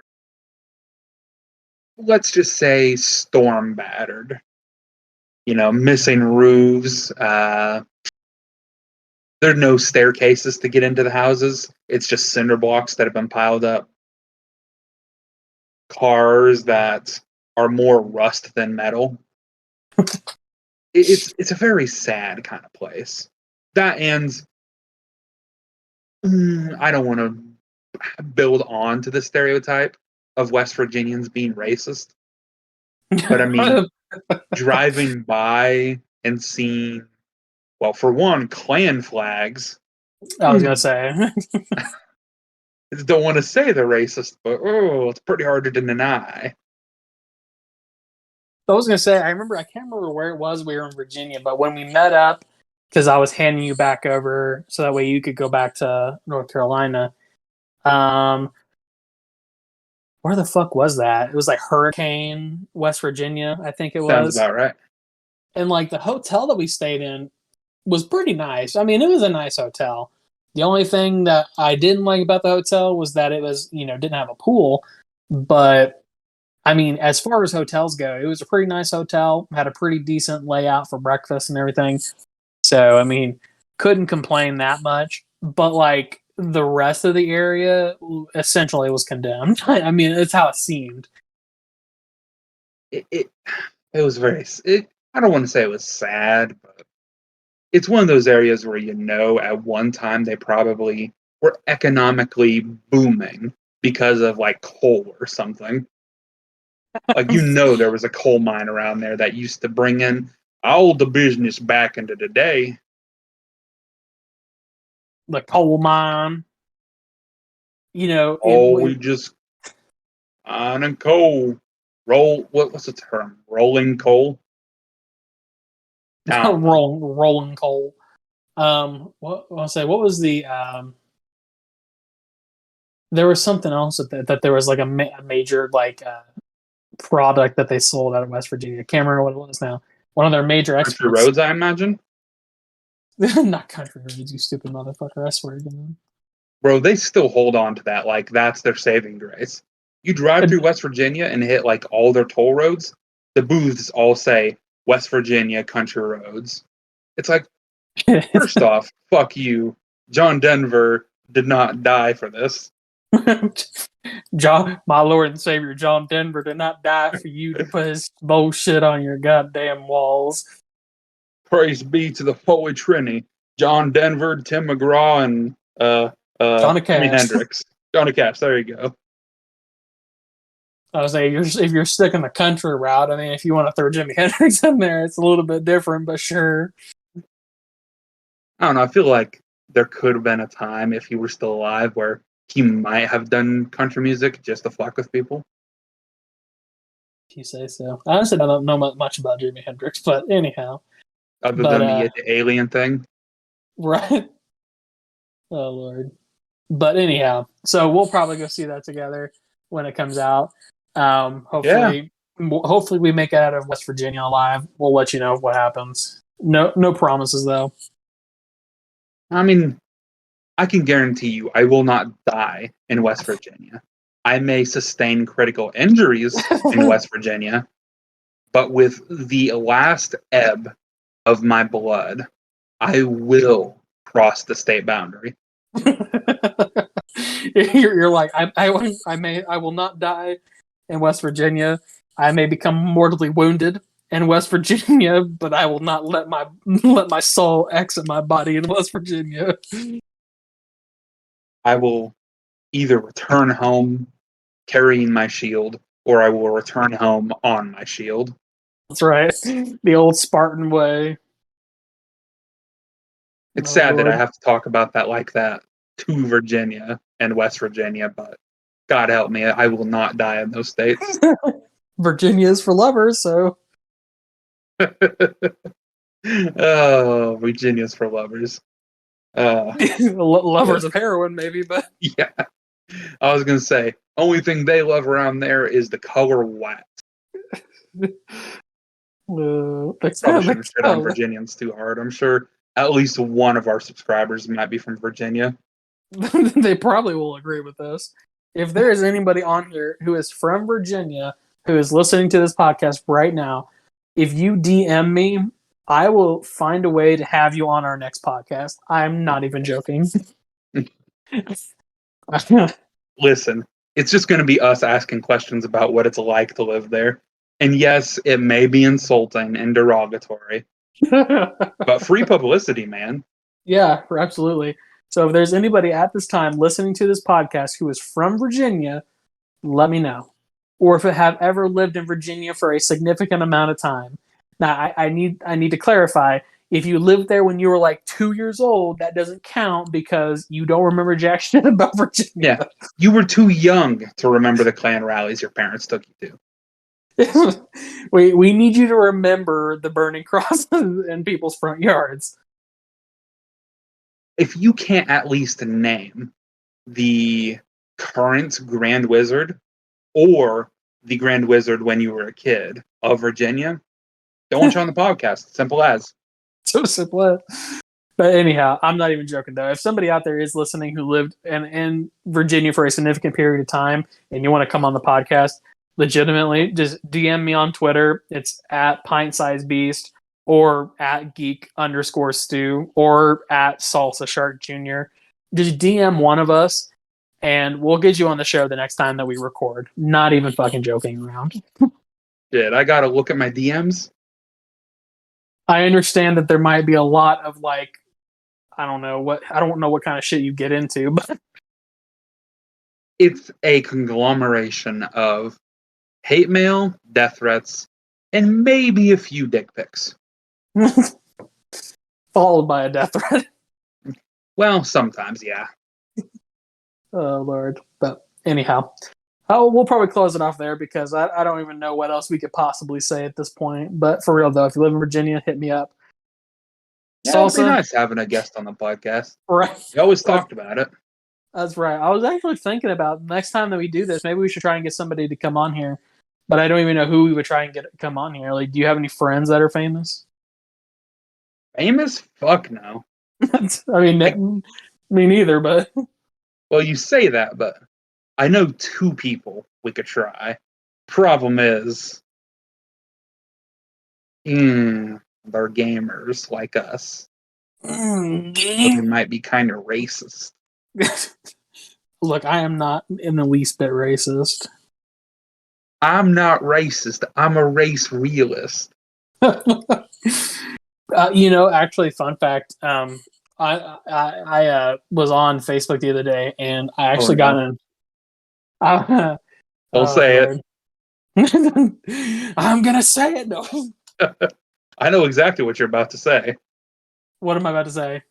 let's just say, storm battered. Missing roofs. There are no staircases to get into the houses. It's just cinder blocks that have been piled up. Cars that are more rust than metal. It's a very sad kind of place. That ends. I don't want to build on to the stereotype of West Virginians being racist, but I mean, driving by and seeing, well, for one, Klan flags. I was gonna say. I don't want to say they're racist, but it's pretty hard to deny. I was gonna say, I can't remember where it was. We were in Virginia, but when we met up, because I was handing you back over so that way you could go back to North Carolina. Where the fuck was that? It was like Hurricane, West Virginia, I think it was. Sounds about right. And like the hotel that we stayed in was pretty nice. I mean, it was a nice hotel. The only thing that I didn't like about the hotel was that it was, didn't have a pool. But I mean, as far as hotels go, it was a pretty nice hotel, had a pretty decent layout for breakfast and everything. So, I mean, couldn't complain that much. But like the rest of the area essentially was condemned. I mean, it's how it seemed. It was very. I don't want to say it was sad, but it's one of those areas where at one time they probably were economically booming because of like coal or something. Like there was a coal mine around there that used to bring in all the business back into the day. The coal mine. We just on coal. What's the term? Rolling coal? Rolling coal. What was the there was something else that there was like a major like product that they sold out of West Virginia. I can't remember what it was now. One of their major exports. Country roads, I imagine. Not country roads, you stupid motherfucker! I swear to God. Bro, they still hold on to that like that's their saving grace. You drive through West Virginia and hit like all their toll roads, the booths all say West Virginia country roads. It's like, first off, fuck you. John Denver did not die for this. My Lord and Savior John Denver did not die for you to put his bullshit on your goddamn walls. Praise be to the Holy Trinity. John Denver, Tim McGraw, and Jimi Hendrix. Johnny Cash, there you go. I was saying, if you're stuck in the country route, I mean, if you want to throw Jimi Hendrix in there, it's a little bit different, but sure. I don't know. I feel like there could have been a time if he were still alive where he might have done country music just to fuck with people. If you say so. Honestly, I don't know much about Jimi Hendrix, but anyhow. Other than the alien thing. Right. Oh, Lord. But anyhow, so we'll probably go see that together when it comes out. Hopefully we make it out of West Virginia alive. We'll let you know what happens. No promises, though. I mean, I can guarantee you I will not die in West Virginia. I may sustain critical injuries in West Virginia, but with the last ebb of my blood, I will cross the state boundary. You're like, I will not die in West Virginia. I may become mortally wounded in West Virginia, but I will not let my soul exit my body in West Virginia. I will either return home carrying my shield, or I will return home on my shield. That's right. The old Spartan way. It's sad that I have to talk about that like that to Virginia and West Virginia, but God help me, I will not die in those states. Virginia is for lovers, so. Oh, Virginia's for lovers. Lovers of heroin, maybe, but. Yeah. I was going to say, only thing they love around there is the color white. Probably shouldn't shit on Virginians too hard. I'm sure at least one of our subscribers might be from Virginia. They probably will agree with this. If there is anybody on here who is from Virginia who is listening to this podcast right now, if you DM me, I will find a way to have you on our next podcast. I'm not even joking. Listen, it's just going to be us asking questions about what it's like to live there. And yes, it may be insulting and derogatory, but free publicity, man. Yeah, absolutely. So if there's anybody at this time listening to this podcast who is from Virginia, let me know. Or if it have ever lived in Virginia for a significant amount of time. Now, I need to clarify. If you lived there when you were like 2 years old, that doesn't count because you don't remember jack shit about Virginia. Yeah, you were too young to remember the Klan rallies your parents took you to. we need you to remember the burning crosses in people's front yards. If you can't at least name the current Grand Wizard or the Grand Wizard when you were a kid of Virginia, don't want you on the podcast. Simple as. So simple as. But anyhow, I'm not even joking though. If somebody out there is listening who lived in Virginia for a significant period of time and you want to come on the podcast, legitimately, just DM me on Twitter. It's at Pint Size Beast or at Geek_Stew or at Salsa Shark Jr. Just DM one of us and we'll get you on the show the next time that we record. Not even fucking joking around. Shit, I gotta look at my DMs. I understand that there might be a lot of like, I don't know what kind of shit you get into, but it's a conglomeration of hate mail, death threats, and maybe a few dick pics. Followed by a death threat. Well, sometimes, yeah. Oh, Lord. But anyhow, we'll probably close it off there because I don't even know what else we could possibly say at this point. But for real, though, if you live in Virginia, hit me up. Yeah, it'd be nice having a guest on the podcast. Right. We always talked about it. That's right. I was actually thinking about next time that we do this, maybe we should try and get somebody to come on here. But I don't even know who we would try and get come on here. Like, do you have any friends that are famous? Famous? Fuck no. I mean, me neither, but... Well, you say that, but I know 2 people we could try. Problem is, they're gamers like us. They might be kind of racist. Look, I am not in the least bit racist. I'm not racist. I'm a race realist. Actually, fun fact. I was on Facebook the other day, and I actually got in. Don't say it. I'm gonna say it. No. I know exactly what you're about to say. What am I about to say?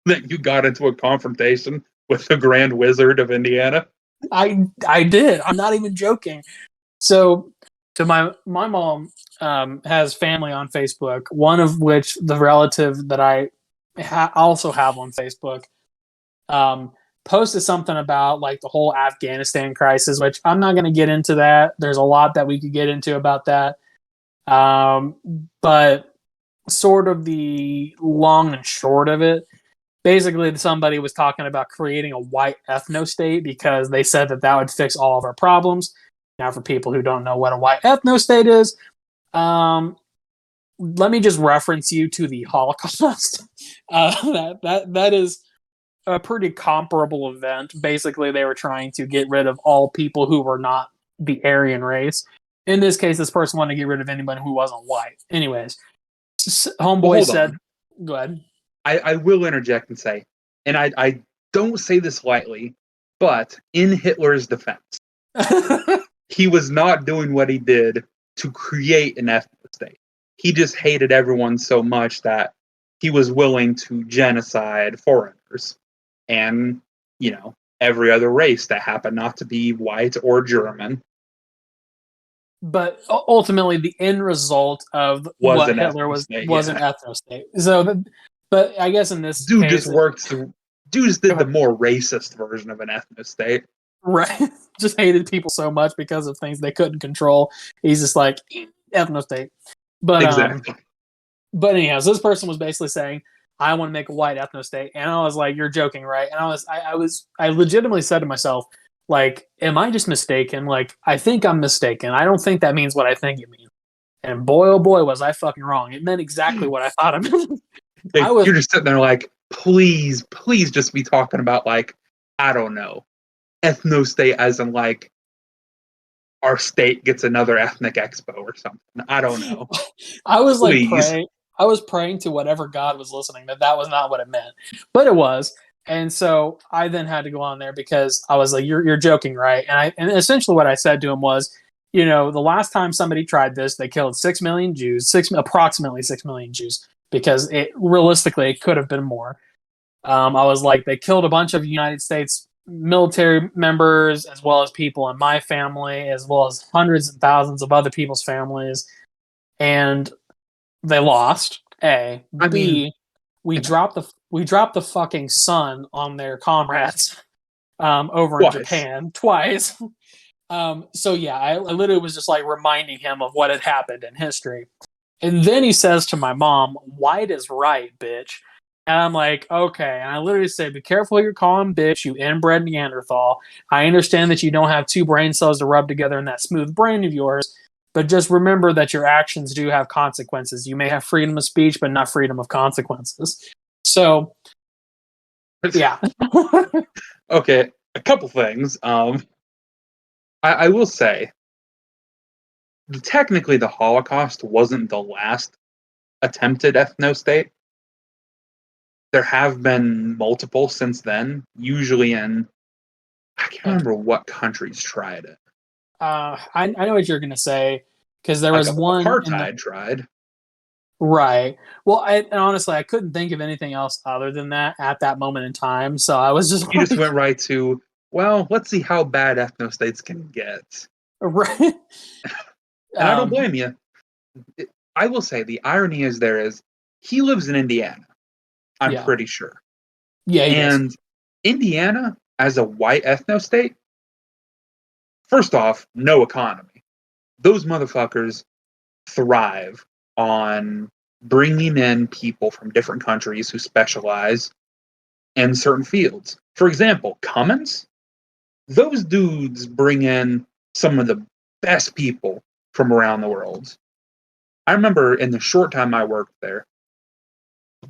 That you got into a confrontation with the Grand Wizard of Indiana. I did. I'm not even joking. So my mom has family on Facebook. One of which the relative that I also have on Facebook posted something about like the whole Afghanistan crisis, which I'm not going to get into that. There's a lot that we could get into about that. But sort of the long and short of it, basically somebody was talking about creating a white ethno-state because they said that that would fix all of our problems. Now, for people who don't know what a white ethno-state is, let me just reference you to the Holocaust. That is a pretty comparable event. Basically, they were trying to get rid of all people who were not the Aryan race. In this case, this person wanted to get rid of anybody who wasn't white. Anyways, homeboy said, "Go ahead." I will interject and say, and I don't say this lightly, but in Hitler's defense, he was not doing what he did to create an ethnic state. He just hated everyone so much that he was willing to genocide foreigners and, every other race that happened not to be white or German. But ultimately, the end result of what Hitler was an ethno-state. So, but I guess in this case, dude just did the more racist version of an ethno-state. Right. Just hated people so much because of things they couldn't control. He's just like, ethno-state. But exactly. But anyhow, so this person was basically saying, I want to make a white ethno-state. And I was like, you're joking, right? And I legitimately said to myself, like, am I just mistaken? Like, I think I'm mistaken. I don't think that means what I think it means. And boy, oh boy, was I fucking wrong. It meant exactly what I thought it meant. You're just sitting there like, please just be talking about, like, I don't know, ethno-state as in, like, our state gets another ethnic expo or something. I don't know. I was like praying. I was praying to whatever God was listening that was not what it meant, but it was. And so I then had to go on there because I was like, "You're joking, right?" And essentially what I said to him was, the last time somebody tried this, they killed 6 million Jews, approximately 6 million Jews, because realistically it could have been more. I was like, they killed a bunch of United States military members, as well as people in my family, as well as hundreds and thousands of other people's families, and they lost. We dropped the fucking sun on their comrades over in Japan twice. So yeah, I literally was just like reminding him of what had happened in history. And then he says to my mom, "White is right, bitch." And I'm like, okay. And I literally say, be careful who you're calling bitch, you inbred Neanderthal. I understand that you don't have two brain cells to rub together in that smooth brain of yours, but just remember that your actions do have consequences. You may have freedom of speech, but not freedom of consequences. So, yeah. Okay, a couple things. I will say, technically the Holocaust wasn't the last attempted ethno-state. There have been multiple since then, usually in, I can't remember what countries tried it. I know what you're going to say, because there was one. Apartheid tried. Right. Well, and honestly, I couldn't think of anything else other than that at that moment in time. So I was just. You just went right to, well, let's see how bad ethno-states can get. Right. And I don't blame you. I will say the irony is he lives in Indiana. I'm pretty sure. Yeah, and Indiana, as a white ethno-state, first off, no economy. Those motherfuckers thrive on bringing in people from different countries who specialize in certain fields. For example, Cummins, those dudes bring in some of the best people from around the world. I remember in the short time I worked there,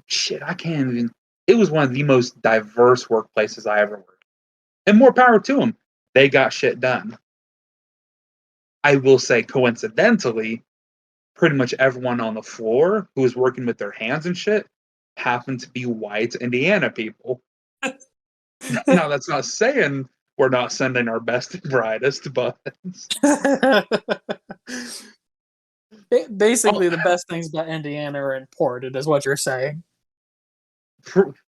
it was one of the most diverse workplaces I ever worked. And more power to them. They got shit done. I will say, coincidentally, pretty much everyone on the floor who was working with their hands and shit happened to be white Indiana people. Now, that's not saying we're not sending our best and brightest, but Basically, the best things about Indiana are imported, is what you're saying.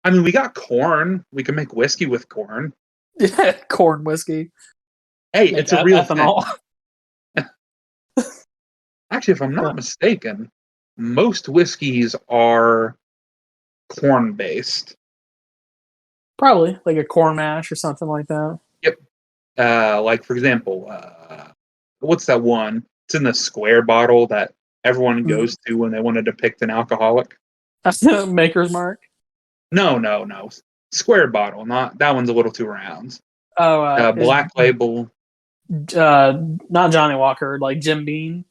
I mean, we got corn. We can make whiskey with corn. Yeah, corn whiskey. Hey, Make it's a real ethanol. thing. Actually, if I'm not mistaken, most whiskeys are corn based. Probably like a corn mash or something like that. Yep. Like for example, what's that one? It's in the square bottle that everyone goes to when they want to depict an alcoholic. Maker's Mark. No. Square bottle. Not that one's a little too round. Oh, Black Label. Not Johnny Walker, like Jim Beam.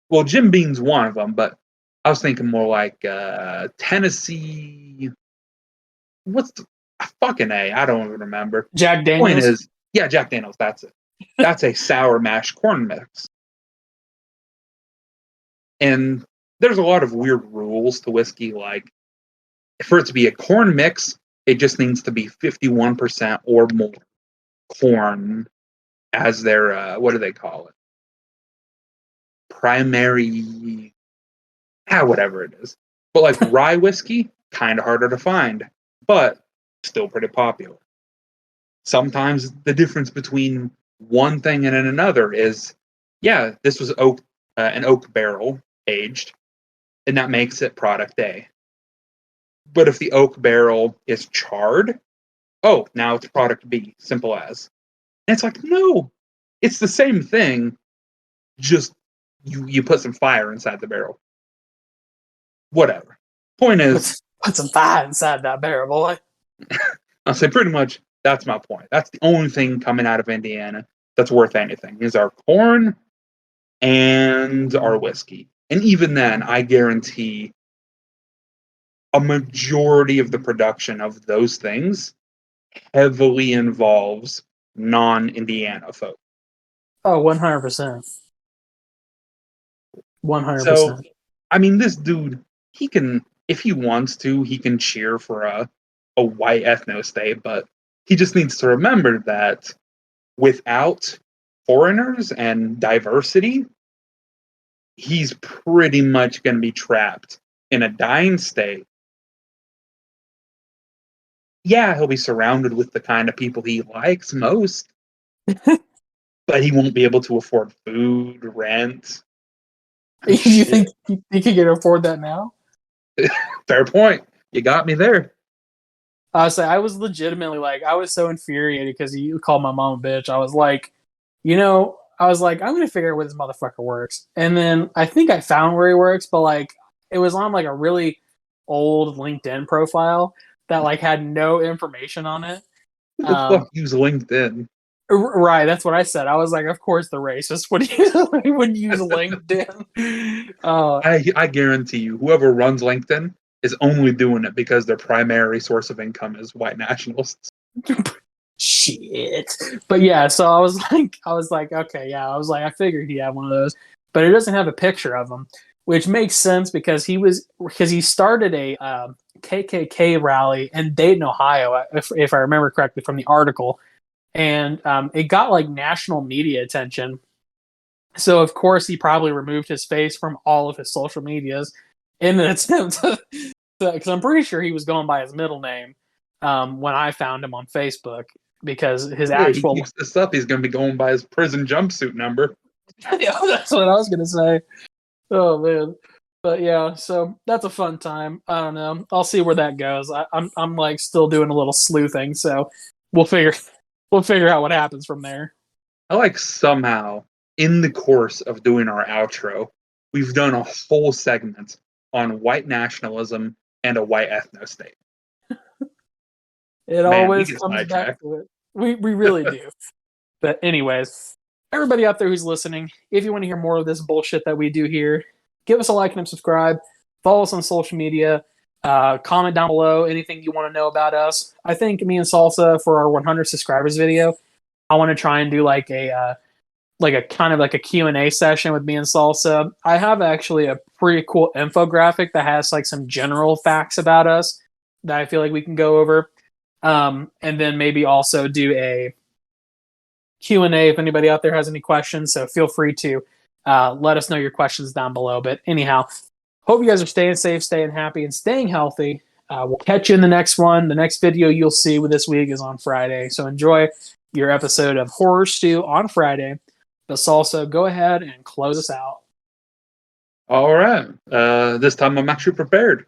Well, Jim Beam's one of them, but I was thinking more like Tennessee. What's the fucking A? I don't even remember. Jack Daniels. Point is, yeah, Jack Daniels. That's it. That's a sour mash corn mix. And there's a lot of weird rules to whiskey. Like, for it to be a corn mix, it just needs to be 51% or more corn as their, what do they call it? Primary, whatever it is. But like rye whiskey, kind of harder to find, but still pretty popular. Sometimes the difference between one thing and another is, yeah, this was an oak barrel aged, and that makes it product A. But if the oak barrel is charred, oh, now it's product B. Simple as. And it's like, no, it's the same thing, just you put some fire inside the barrel. Whatever. Point is, put some fire inside that barrel, boy. I'll say pretty much that's my point. That's the only thing coming out of Indiana that's worth anything is our corn and our whiskey. And even then, I guarantee a majority of the production of those things heavily involves non-Indiana folk. Oh, 100%. 100%. So, I mean, this dude, he can, if he wants to, he can cheer for a white ethno-state, but he just needs to remember that without foreigners and diversity, he's pretty much going to be trapped in a dying state. Yeah, he'll be surrounded with the kind of people he likes most, but he won't be able to afford food, rent. You think he can afford that now? Fair point. You got me there. I was legitimately like, I was so infuriated because you called my mom a bitch. I was like, I'm going to figure out where this motherfucker works. And then I think I found where he works, but like, it was on like a really old LinkedIn profile that like had no information on it. Who the fuck use LinkedIn? Right, that's what I said. I was like, of course the racist would use LinkedIn. I guarantee you, whoever runs LinkedIn is only doing it because their primary source of income is white nationalists. Shit. But yeah, so I was like, okay, yeah. I was like, I figured he had one of those, but it doesn't have a picture of him, which makes sense because he started a KKK rally in Dayton, Ohio, if I remember correctly from the article. And it got like national media attention. So of course he probably removed his face from all of his social medias in an attempt to, because I'm pretty sure he was going by his middle name when I found him on Facebook, because his actual he keeps this up, he's going to be going by his prison jumpsuit number. Yeah, that's what I was going to say. Oh man. But yeah, so that's a fun time. I don't know. I'll see where that goes. I'm like still doing a little sleuthing, so we'll figure out what happens from there. I like somehow in the course of doing our outro, we've done a whole segment on white nationalism and a white ethno-state. It always comes back to it. We really do. But anyways, everybody out there who's listening, if you want to hear more of this bullshit that we do here, give us a like and subscribe. Follow us on social media. Comment down below anything you want to know about us. I think me and Salsa, for our 100 subscribers video, I want to try and do like a kind of like a Q&A session with me and Salsa. I have actually a pretty cool infographic that has like some general facts about us that I feel like we can go over. And then maybe also do Q&A if anybody out there has any questions. So feel free to let us know your questions down below. But anyhow, hope you guys are staying safe, staying happy, and staying healthy. We'll catch you in the next one. The next video you'll see with this week is on Friday. So enjoy your episode of Horror Stew on Friday. But Salsa, go ahead and close us out. All right. This time I'm actually prepared.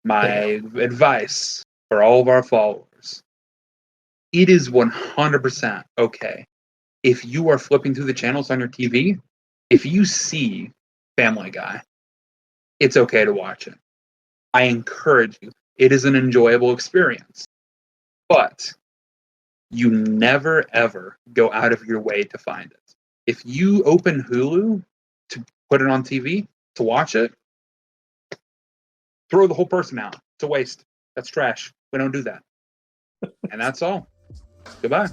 My advice for all of our followers. It is 100% okay. If you are flipping through the channels on your TV, if you see Family Guy, it's okay to watch it. I encourage you. It is an enjoyable experience. But you never, ever go out of your way to find it. If you open Hulu to put it on TV, to watch it, throw the whole person out. It's a waste. That's trash. We don't do that. And that's all. Goodbye.